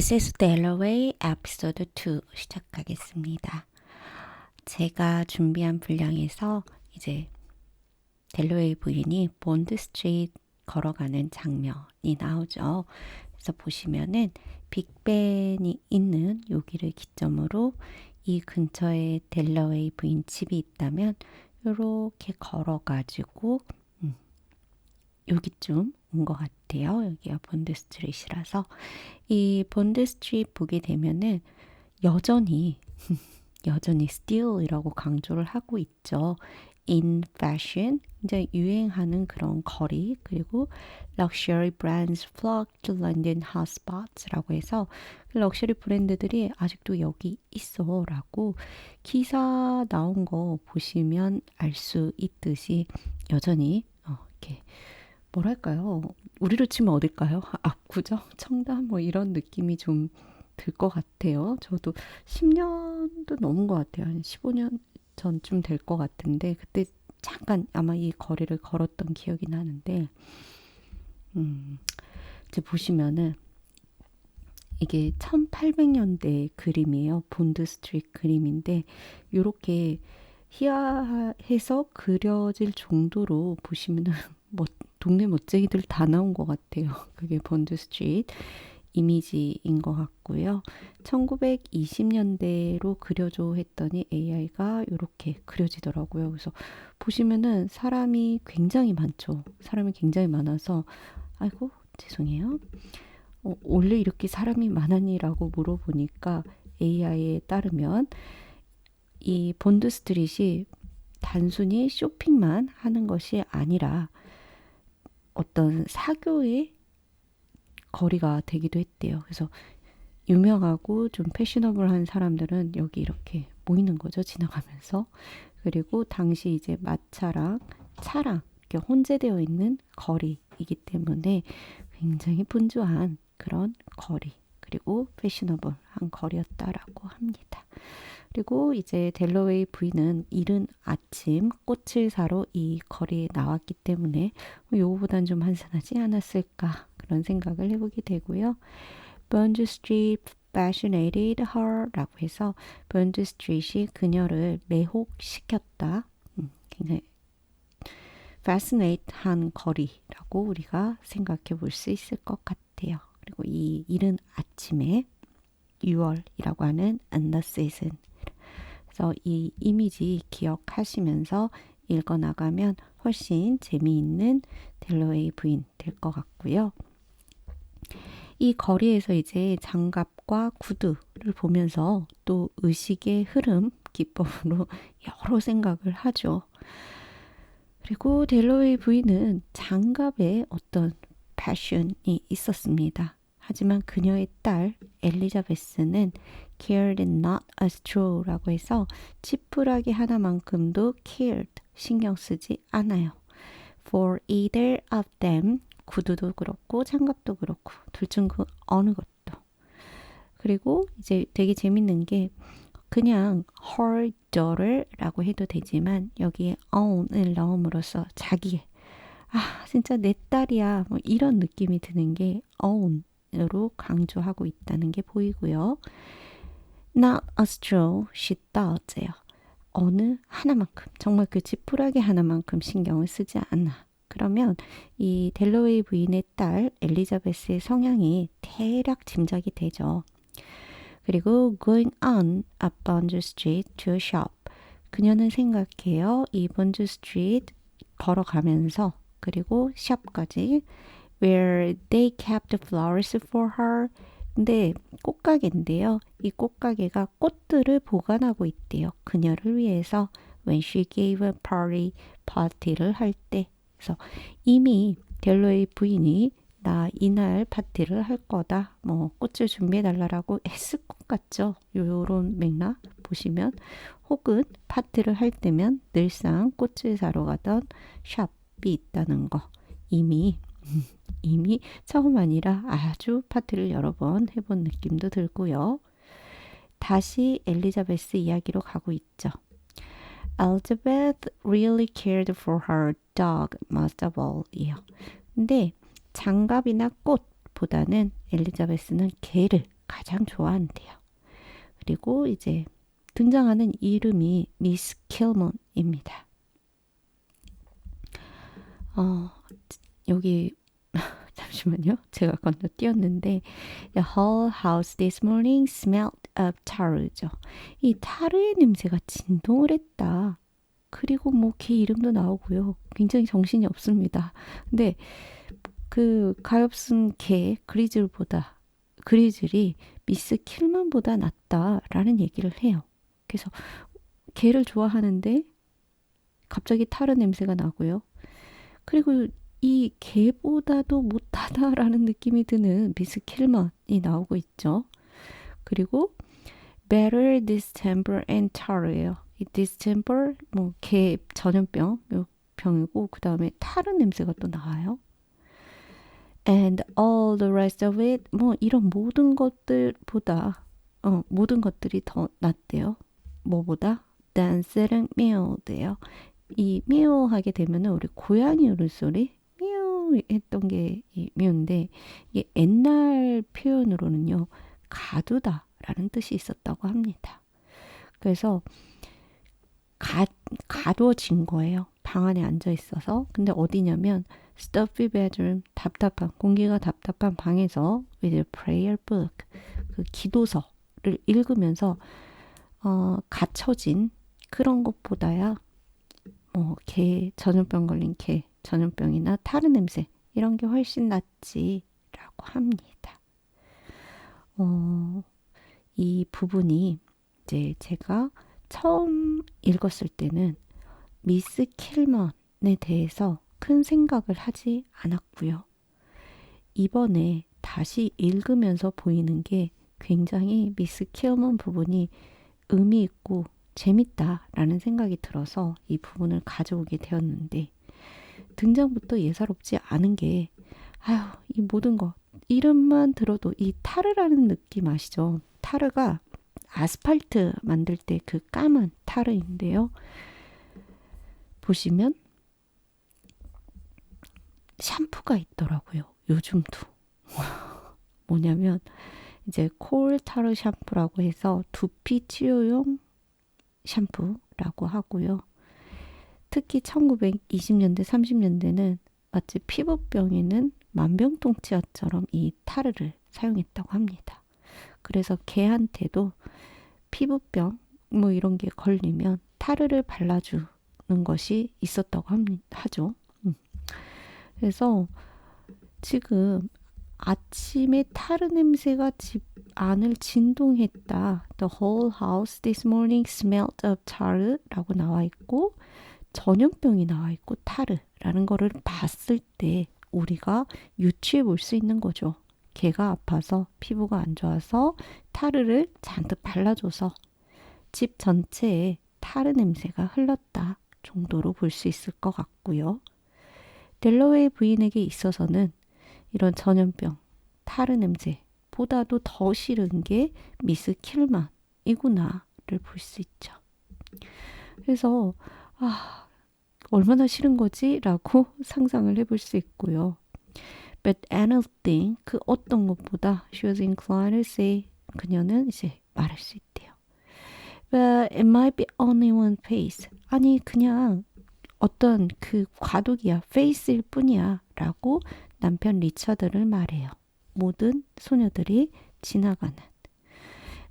Mrs. Dalloway 에피소드 2 시작하겠습니다. 제가 준비한 분량에서 이제 델로웨이 부인이 본드 스트리트 걸어가는 장면이 나오죠. 그래서 보시면은 빅벤이 있는 여기를 기점으로 이 근처에 델로웨이 부인 집이 있다면 이렇게 걸어가지고 여기쯤 온 것 같아요. 여기가 본드 스트리트라서 이 본드 스트리트 보게 되면은 여전히 still이라고 강조를 하고 있죠. In fashion, 이제 유행하는 그런 거리, 그리고 luxury brands flock to London hotspots라고 해서 럭셔리 브랜드들이 아직도 여기 있어라고 기사 나온 거 보시면 알 수 있듯이 여전히 이렇게 뭐랄까요? 우리로 치면 어딜까요? 압구정, 청담 뭐 이런 느낌이 좀 들 것 같아요. 저도 10년도 넘은 것 같아요. 한 15년 전쯤 될 것 같은데 그때 잠깐 아마 이 거리를 걸었던 기억이 나는데 이제 보시면은 이게 1800년대 그림이에요. 본드 스트리트 그림인데 요렇게 희화해서 그려질 정도로 보시면은 뭐 동네 멋쟁이들 다 나온 것 같아요. 그게 본드 스트리트 이미지인 것 같고요. 1920년대로 그려줘 했더니 AI가 이렇게 그려지더라고요. 그래서 보시면은 사람이 굉장히 많죠. 사람이 굉장히 많아서 아이고 죄송해요. 원래 이렇게 사람이 많았니라고 물어보니까 AI에 따르면 이 본드 스트릿이 단순히 쇼핑만 하는 것이 아니라 어떤 사교의 거리가 되기도 했대요. 그래서 유명하고 좀 패셔너블한 사람들은 여기 이렇게 모이는 거죠. 지나가면서. 그리고 당시 이제 마차랑 차랑 이렇게 혼재되어 있는 거리이기 때문에 굉장히 분주한 그런 거리, 그리고 패셔너블한 거리였다라고 합니다. 그리고 이제 델러웨이 부인은 이른 아침 꽃을 사러 이 거리에 나왔기 때문에 요거보단 좀 한산하지 않았을까 그런 생각을 해보게 되고요. 번드 스트리트 fascinated her 라고 해서 번드 스트리트이 그녀를 매혹시켰다. 굉장히 fascinate 한 거리라고 우리가 생각해 볼 수 있을 것 같아요. 그리고 이 이른 아침에 6월이라고 하는 in the season. 그래서 이 이미지 기억하시면서 읽어나가면 훨씬 재미있는 델로웨이 부인 될 것 같고요. 이 거리에서 이제 장갑과 구두를 보면서 또 의식의 흐름 기법으로 여러 생각을 하죠. 그리고 델로웨이 부인은 장갑에 어떤 패션이 있었습니다. 하지만 그녀의 딸 엘리자베스는 cared not a straw라고 해서 지푸라기 하나만큼도 cared 신경 쓰지 않아요. For either of them 구두도 그렇고 장갑도 그렇고 둘 중 그 어느 것도. 그리고 이제 되게 재밌는 게 그냥 her daughter라고 해도 되지만 여기에 own을 넣음으로써 자기의 진짜 내 딸이야 뭐 이런 느낌이 드는 게 own으로 강조하고 있다는 게 보이고요. Not a straw she thought예요. 어느 하나만큼 정말 그 지푸라기 하나만큼 신경을 쓰지 않아. 그러면 이 델로웨이 부인의 딸 엘리자베스의 성향이 대략 짐작이 되죠. 그리고 going on up Bond Street to shop. 그녀는 생각해요. 이 본드 스트리트 걸어가면서 그리고 샵까지 where they kept flowers for her. 근데 꽃가게인데요. 이 꽃가게가 꽃들을 보관하고 있대요. 그녀를 위해서 when she gave a party, 파티를 할 때. 그래서 이미 델로의 부인이 나 이날 파티를 할 거다. 뭐 꽃을 준비해 달라고 했을 것 같죠. 요런 맥락 보시면 혹은 파티를 할 때면 늘상 꽃을 사러 가던 샵이 있다는 거 이미 처음 아니라 아주 파티를 여러 번 해본 느낌도 들고요. 다시 엘리자베스 이야기로 가고 있죠. Elizabeth really cared for her dog most of all. 근데 장갑이나 꽃보다는 엘리자베스는 개를 가장 좋아한대요. 그리고 이제 등장하는 이름이 미스 킬먼입니다. 여기 잠시만요. 제가 건너뛰었는데 The whole house this morning smelled of tar죠. 이 타르의 냄새가 진동을 했다. 그리고 뭐 걔 이름도 나오고요. 굉장히 정신이 없습니다. 근데 그 가엾은 개 그리즐이 미스 킬만보다 낫다라는 얘기를 해요. 그래서 개를 좋아하는데 갑자기 타르 냄새가 나고요. 그리고 이 개보다도 못하다라는 느낌이 드는 미스 킬먼이 나오고 있죠. 그리고 better distemper and tar예요. 이 distemper 개 전염병 병이고 그 다음에 타르 냄새가 또 나와요. And all the rest of it 이런 모든 것들보다 모든 것들이 더 낫대요. 뭐보다? than setting meal대요. 이 미오하게 되면은 우리 고양이 울음소리 미오 했던 게 이 미오인데 이게 옛날 표현으로는요 가두다라는 뜻이 있었다고 합니다. 그래서 가두어진 거예요. 방 안에 앉아 있어서. 근데 어디냐면 stuffy bedroom 답답한 공기가 답답한 방에서 with a prayer book 그 기도서를 읽으면서 갇혀진 그런 것보다야 개 전염병 걸린 개 전염병이나 타르 냄새 이런 게 훨씬 낫지라고 합니다. 이 부분이 이제 제가 처음 읽었을 때는 미스 킬먼에 대해서 큰 생각을 하지 않았고요. 이번에 다시 읽으면서 보이는 게 굉장히 미스 킬먼 부분이 의미 있고 재밌다라는 생각이 들어서 이 부분을 가져오게 되었는데 등장부터 예사롭지 않은 게 이 모든 것 이름만 들어도 이 타르라는 느낌 아시죠? 타르가 아스팔트 만들 때 그 까만 타르인데요. 보시면 샴푸가 있더라고요. 요즘도. 뭐냐면 이제 콜 타르 샴푸라고 해서 두피 치료용 샴푸라고 하고요. 특히 1920년대, 30년대는 마치 피부병에는 만병통치약처럼 이 타르를 사용했다고 합니다. 그래서 개한테도 피부병 이런 게 걸리면 타르를 발라주는 것이 있었다고 하죠. 그래서 지금 아침에 타르 냄새가 집 안을 진동했다. The whole house this morning smelled of tar라고 나와 있고 전염병이 나와 있고 타르라는 거를 봤을 때 우리가 유추해 볼 수 있는 거죠. 개가 아파서 피부가 안 좋아서 타르를 잔뜩 발라줘서 집 전체에 타르 냄새가 흘렀다 정도로 볼 수 있을 것 같고요. 델러웨이 부인에게 있어서는 이런 전염병, 타르 냄새보다도 더 싫은 게 미스 킬만이구나를 볼 수 있죠. 그래서 얼마나 싫은 거지? 라고 상상을 해볼 수 있고요. But anything, 그 어떤 것보다 she was inclined to say, 그녀는 이제 말할 수 있대요. But it might be only one face. 아니 그냥 어떤 그 과도기야, face일 뿐이야 라고 남편 리처드를 말해요. 모든 소녀들이 지나가는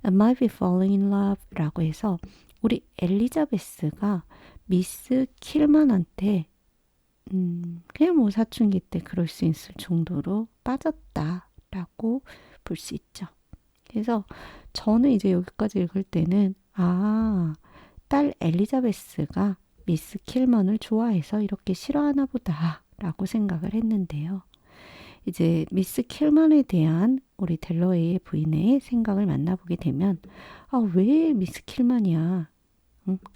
I might be falling in love 라고 해서 우리 엘리자베스가 미스 킬만한테 그냥 사춘기 때 그럴 수 있을 정도로 빠졌다라고 볼 수 있죠. 그래서 저는 이제 여기까지 읽을 때는 딸 엘리자베스가 미스 킬먼을 좋아해서 이렇게 싫어하나 보다라고 생각을 했는데요. 이제 미스 킬먼에 대한 우리 델러웨이의 부인의 생각을 만나보게 되면 왜 미스 킬먼이야?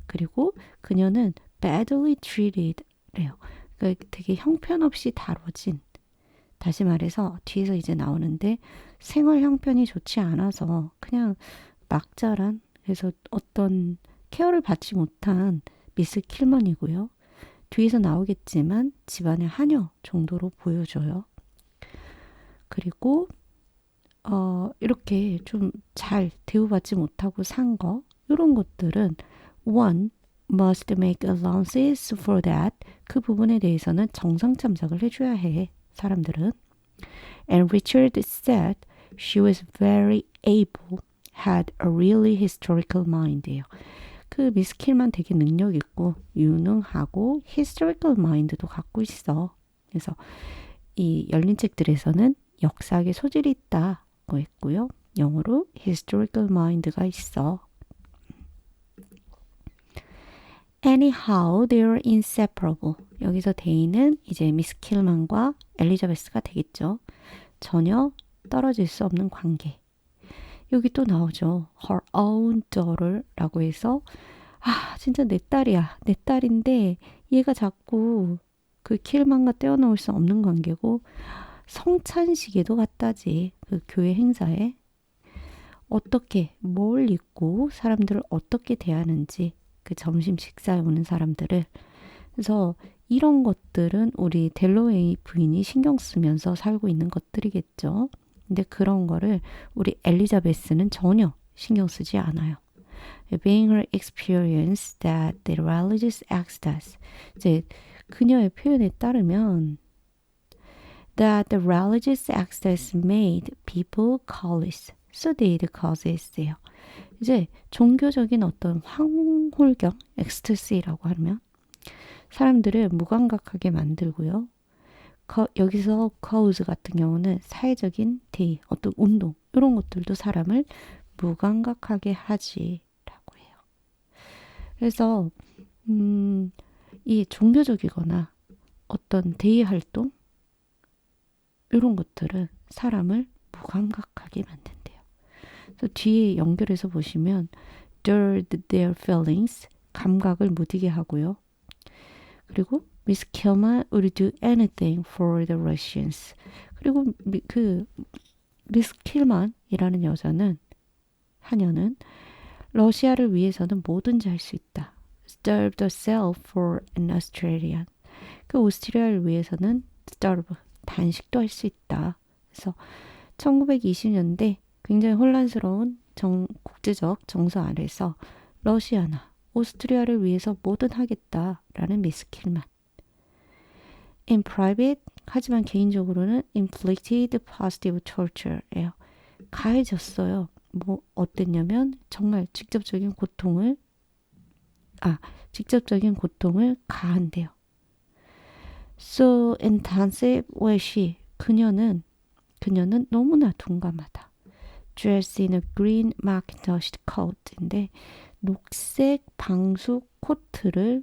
그리고 그녀는 badly treated래요. 그러니까 되게 형편없이 다뤄진 다시 말해서 뒤에서 이제 나오는데 생활 형편이 좋지 않아서 그냥 막자란 그래서 어떤 케어를 받지 못한 미스 킬먼이고요. 뒤에서 나오겠지만 집안의 하녀 정도로 보여줘요. 그리고 이렇게 좀 잘 대우받지 못하고 산 거, 이런 것들은 one must make allowances for that. 그 부분에 대해서는 정상 참작을 해줘야 해, 사람들은. And Richard said she was very able, had a really historical mind예요. 그 미스 킬만 되게 능력 있고 유능하고 historical mind도 갖고 있어. 그래서 이 열린 책들에서는 역사학의 소질이 있다고 했고요. 영어로 historical mind가 있어. Anyhow, they're inseparable. 여기서 they는 이제 미스 킬만과 엘리자베스가 되겠죠. 전혀 떨어질 수 없는 관계. 여기 또 나오죠. her own daughter라고 해서 진짜 내 딸이야. 내 딸인데 얘가 자꾸 그 킬만과 떼어놓을 수 없는 관계고 성찬식에도 갔다지. 그 교회 행사에 어떻게 뭘 입고 사람들을 어떻게 대하는지 그 점심 식사에 오는 사람들을. 그래서 이런 것들은 우리 델로웨이 부인이 신경 쓰면서 살고 있는 것들이겠죠. 근데 그런 거를 우리 엘리자베스는 전혀 신경 쓰지 않아요. Being her experience that the religious access. 이제 그녀의 표현에 따르면 that the religious access made people callous. So did cause예요. 이제 종교적인 어떤 황홀경, 엑스터시라고 하면 사람들을 무감각하게 만들고요. 여기서 cause 같은 경우는 사회적인 대의, 어떤 운동 이런 것들도 사람을 무감각하게 하지라고 해요. 그래서 이 종교적이거나 어떤 대의 활동 이런 것들은 사람을 무감각하게 만든대요. 그래서 뒤에 연결해서 보시면 dulled their feelings, 감각을 무디게 하고요. 그리고 Miss Kilman would do anything for the Russians. 그리고 미스 킬만이라는 여자는 하녀는 러시아를 위해서는 뭐든지 할 수 있다. Starved herself for an Australian. 그 오스트리아를 위해서는 starve, 단식도 할 수 있다. 그래서 1920년대 굉장히 혼란스러운 국제적 정서 아래서 러시아나 오스트리아를 위해서 뭐든 하겠다라는 미스 킬만. In private, 하지만 개인적으로는 inflicted positive torture예요. 가해졌어요. 뭐 어땠냐면 정말 직접적인 고통을 가한대요. So intensive was she. 그녀는 너무나 둔감하다. Dressed in a green mackintosh coat인데 녹색 방수 코트를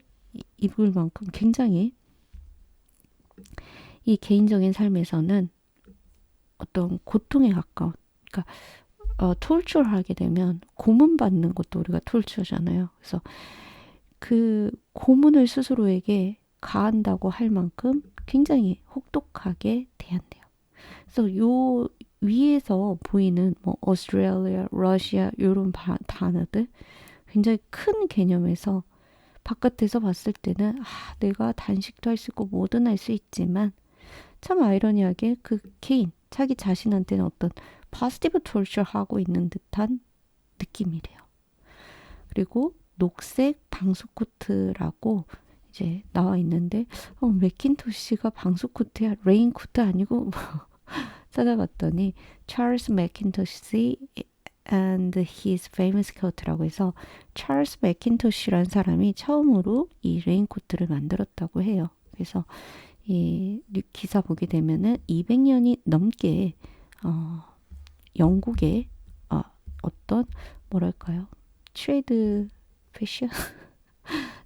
입을 만큼 굉장히 이 개인적인 삶에서는 어떤 고통에 가까운, 그러니까 톨처하게 되면 고문받는 것도 우리가 톨처잖아요. 그래서 그 고문을 스스로에게 가한다고 할 만큼 굉장히 혹독하게 대한대요. 그래서 요 위에서 보이는 뭐 오스트레일리아, 러시아 이런 단어들 굉장히 큰 개념에서 바깥에서 봤을 때는 내가 단식도 할 수 있고 뭐든 할 수 있지만 참 아이러니하게 그 개인, 자기 자신한테는 어떤 포지티브 톨처 하고 있는 듯한 느낌이래요. 그리고 녹색 방수코트라고 이제 나와 있는데 맥킨토시가 방수코트야, 레인코트 아니고 찾아봤더니 찰스 맥킨토시 and his famous coat라고 해서 찰스 맥킨토시라는 사람이 처음으로 이 레인코트를 만들었다고 해요. 그래서 이 기사 보게 되면은 200년이 넘게 영국의 어떤 뭐랄까요, 트레이드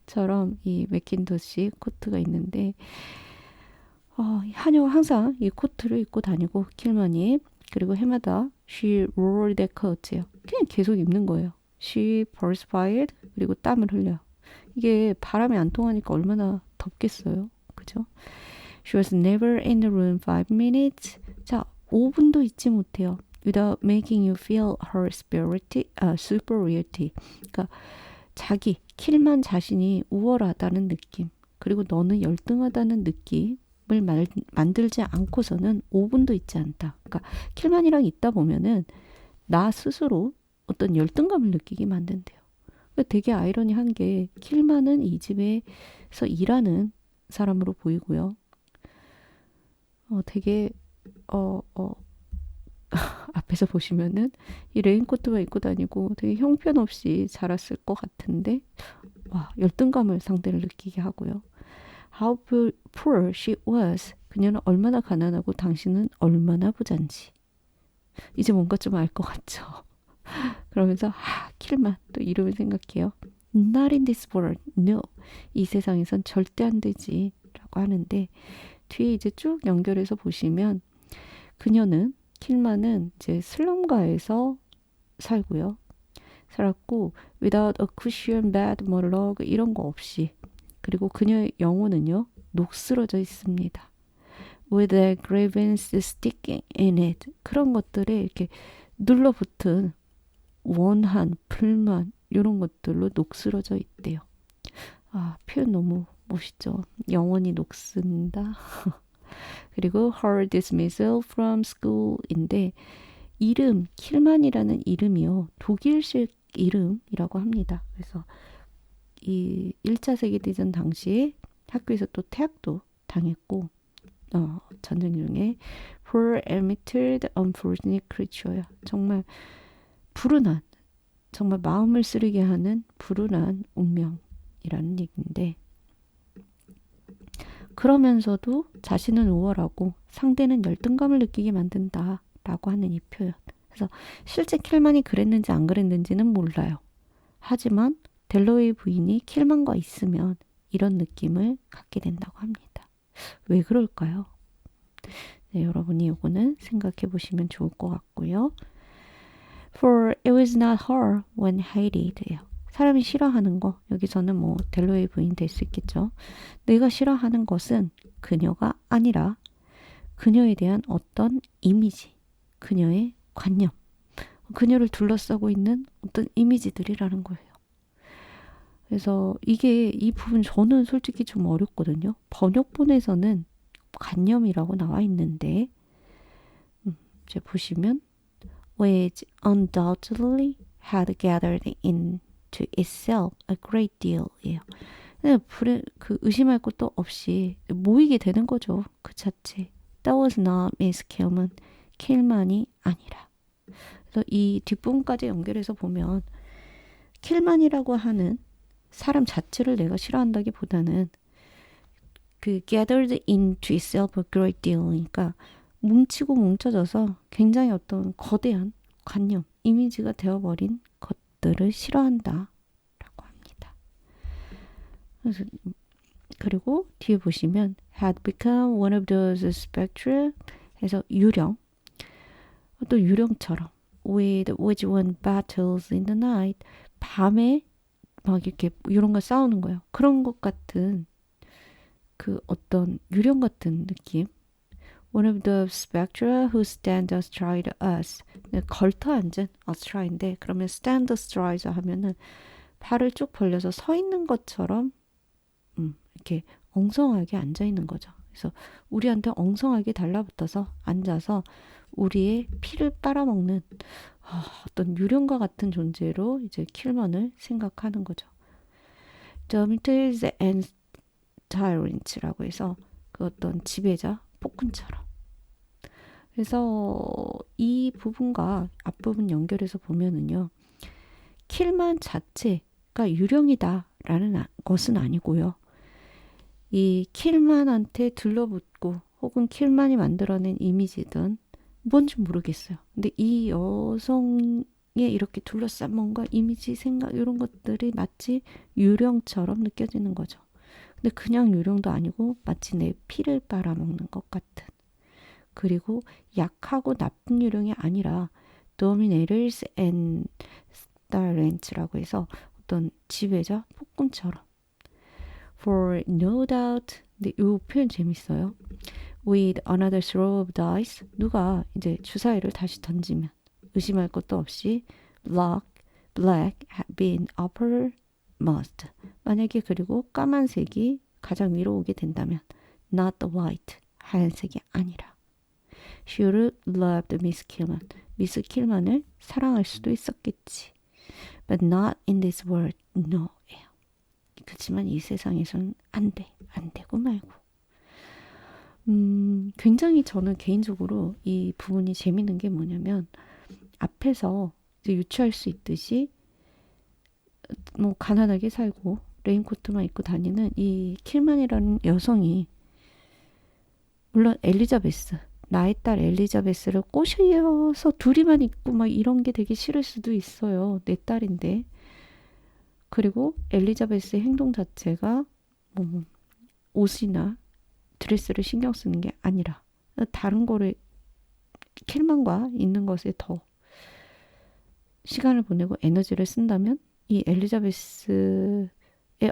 패션처럼 이 맥킨토시 코트가 있는데 하녀가 항상 이 코트를 입고 다니고 킬만이. 그리고 해마다 she wore that coat예요. 그냥 계속 입는 거예요. She perspired. 그리고 땀을 흘려. 이게 바람이 안 통하니까 얼마나 덥겠어요. 그죠? She was never in the room 5 minutes. 자, 5분도 있지 못해요. Without making you feel her superiority. 그러니까 자기 킬만 자신이 우월하다는 느낌. 그리고 너는 열등하다는 느낌. 만들지 않고서는 5분도 있지 않다. 그러니까 킬만이랑 있다 보면은 나 스스로 어떤 열등감을 느끼게 만든대요. 되게 아이러니한 게 킬만은 이 집에서 일하는 사람으로 보이고요. 되게 앞에서 보시면은 이 레인코트만 입고 다니고 되게 형편없이 자랐을 것 같은데 와, 열등감을 상대를 느끼게 하고요. How poor she was. 그녀는 얼마나 가난하고 당신은 얼마나 부잔지. 이제 뭔가 좀 알 것 같죠. 그러면서 킬만 또 이름을 생각해요. Not in this world. No. 이 세상에선 절대 안 되지. 라고 하는데 뒤에 이제 쭉 연결해서 보시면 그녀는 킬만은 이제 슬럼가에서 살고요. 살았고 without a cushion bed, 뭐 rug 이런 거 없이 그리고 그녀의 영혼은요 녹슬어져 있습니다. with a grievance sticking in it 그런 것들에 이렇게 눌러붙은 원한, 불만 이런 것들로 녹슬어져 있대요. 표현 너무 멋있죠. 영원히 녹슨다. 그리고 her dismissal from school인데 이름, 킬만이라는 이름이요. 독일식 이름이라고 합니다. 그래서 이 1차 세계대전 당시에 학교에서 또 퇴학도 당했고 전쟁 중에 poor emited unfortunate creature야. 정말 불운한, 정말 마음을 쓰리게 하는 불운한 운명이라는 얘기인데 그러면서도 자신은 우월하고 상대는 열등감을 느끼게 만든다 라고 하는 이 표현. 그래서 실제 킬만이 그랬는지 안 그랬는지는 몰라요. 하지만 델로웨이 부인이 킬만과 있으면 이런 느낌을 갖게 된다고 합니다. 왜 그럴까요? 네, 여러분이 이거는 생각해 보시면 좋을 것 같고요. For it was not her when hated예요. 사람이 싫어하는 거, 여기서는 뭐 델로웨이 부인 될 수 있겠죠. 내가 싫어하는 것은 그녀가 아니라 그녀에 대한 어떤 이미지, 그녀의 관념, 그녀를 둘러싸고 있는 어떤 이미지들이라는 거예요. 그래서 이 부분 저는 솔직히 좀 어렵거든요. 번역본에서는 관념이라고 나와 있는데 이제 보시면 which undoubtedly had gathered into itself a great deal이에요. 의심할 것도 없이 모이게 되는 거죠. 그 자체. That was not Miss Kilman. 킬만이 아니라. 그래서 이 뒷부분까지 연결해서 보면 킬만이라고 하는 사람 자체를 내가 싫어한다기보다는 그 gathered into itself a great deal이니까 뭉치고 뭉쳐져서 굉장히 어떤 거대한 관념, 이미지가 되어버린 것들을 싫어한다 라고 합니다. 그리고 뒤에 보시면 had become one of those spectra 해서 유령 또 유령처럼 with which won battles in the night 밤에 막 이렇게 이런 거 싸우는 거예요. 그런 것 같은 그 어떤 유령 같은 느낌. One of the spectra who stand astride us. 걸터 앉은 astride인데 그러면 stand astride 하면은 발을 쭉 벌려서 서 있는 것처럼 이렇게 엉성하게 앉아 있는 거죠. 그래서 우리한테 엉성하게 달라붙어서 앉아서 우리의 피를 빨아먹는 어떤 유령과 같은 존재로 이제 킬먼을 생각하는 거죠. Domitories and tyrants라고 해서 그 어떤 지배자, 폭군처럼. 그래서 이 부분과 앞부분 연결해서 보면은요. 킬만 자체가 유령이다라는 것은 아니고요. 이 킬만한테 들러붙고 혹은 킬만이 만들어낸 이미지든 뭔지 모르겠어요. 근데 이 여성의 이렇게 둘러싼 뭔가 이미지, 생각 이런 것들이 마치 유령처럼 느껴지는 거죠. 근데 그냥 유령도 아니고 마치 내 피를 빨아먹는 것 같은. 그리고 약하고 나쁜 유령이 아니라 dominators and tyrants라고 해서 어떤 지배자, 폭군처럼. For no doubt, 근데 이 표현 재밌어요. With another throw of dice, 누가 이제 주사위를 다시 던지면 의심할 것도 없이 black had been uppermost. 만약에 그리고 까만색이 가장 위로 오게 된다면 not the white, 하얀색이 아니라. She would loved Miss Killman. 미스 킬만을 사랑할 수도 있었겠지. But not in this world. No. 그렇지만 이 세상에서는 안 돼. 안 되고 말고. 굉장히 저는 개인적으로 이 부분이 재밌는 게 뭐냐면 앞에서 이제 유추할 수 있듯이 뭐 가난하게 살고 레인코트만 입고 다니는 이 킬만이라는 여성이 물론 엘리자베스 나의 딸 엘리자베스를 꼬셔서 둘이만 있고 막 이런 게 되게 싫을 수도 있어요. 내 딸인데. 그리고 엘리자베스의 행동 자체가 뭐 옷이나 드레스를 신경 쓰는 게 아니라 다른 거를 킬만과 있는 것에 더 시간을 보내고 에너지를 쓴다면 이 엘리자베스의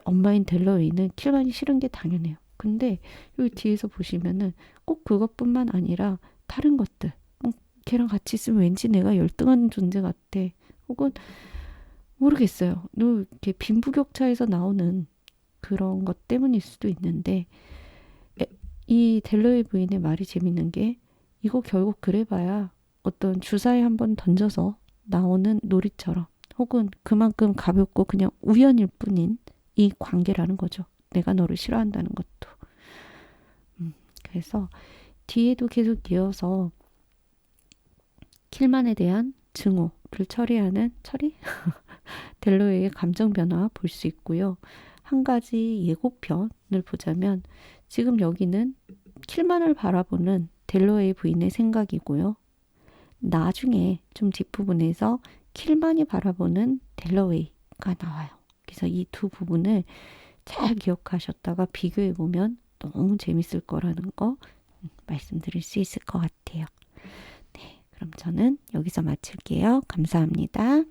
엄마인 델러웨이는 킬만이 싫은 게 당연해요. 근데 여기 뒤에서 보시면은 꼭 그것뿐만 아니라 다른 것들 걔랑 같이 있으면 왠지 내가 열등한 존재 같아. 혹은 모르겠어요. 이렇게 빈부격차에서 나오는 그런 것 때문일 수도 있는데 이 델러웨이 부인의 말이 재밌는 게 이거 결국 그래봐야 어떤 주사에 한번 던져서 나오는 놀이처럼 혹은 그만큼 가볍고 그냥 우연일 뿐인 이 관계라는 거죠. 내가 너를 싫어한다는 것도. 그래서 뒤에도 계속 이어서 킬만에 대한 증오를 처리? 델로웨이의 감정 변화 볼 수 있고요. 한 가지 예고편을 보자면 지금 여기는 킬만을 바라보는 델로웨이 부인의 생각이고요. 나중에 좀 뒷부분에서 킬만이 바라보는 델로웨이가 나와요. 그래서 이 두 부분을 잘 기억하셨다가 비교해보면 너무 재밌을 거라는 거 말씀드릴 수 있을 것 같아요. 네, 그럼 저는 여기서 마칠게요. 감사합니다.